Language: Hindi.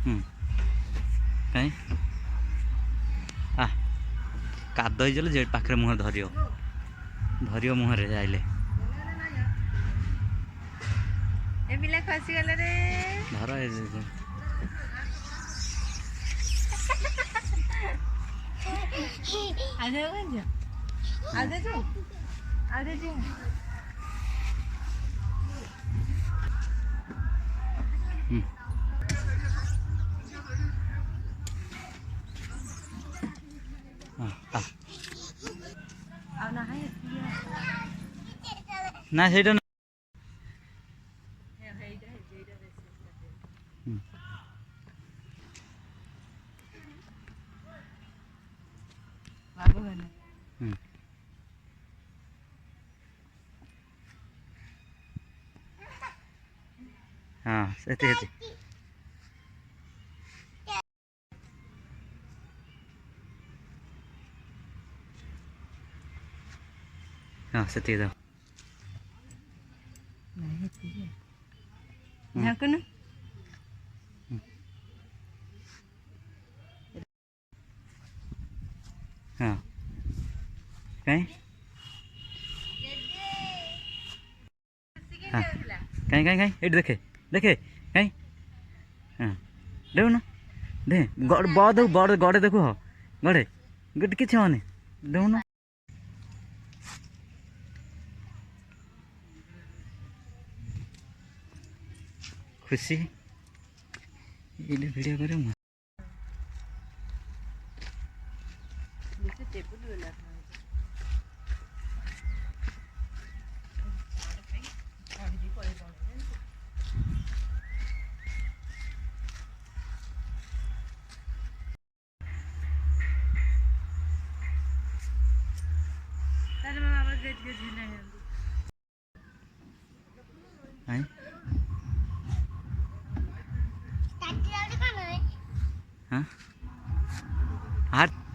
कहीं आ काद ही जे पाखे मुह धरियो धरियो मुहरे जाइले ए पिला खसी गले रे धर आधे गंज आधे जो आधे जो ना से हाँ से हाँ से दाओ झाकन हाँ कहीं हाँ कहीं कहीं कहीं ये देखे देखे कहीं हाँ देखो ना दे बड़ देखो बड़ गड़े देखो हाँ गड़े गट किसी होने देखो ना खुशी ये वीडियो करे मैं हाँ हाँ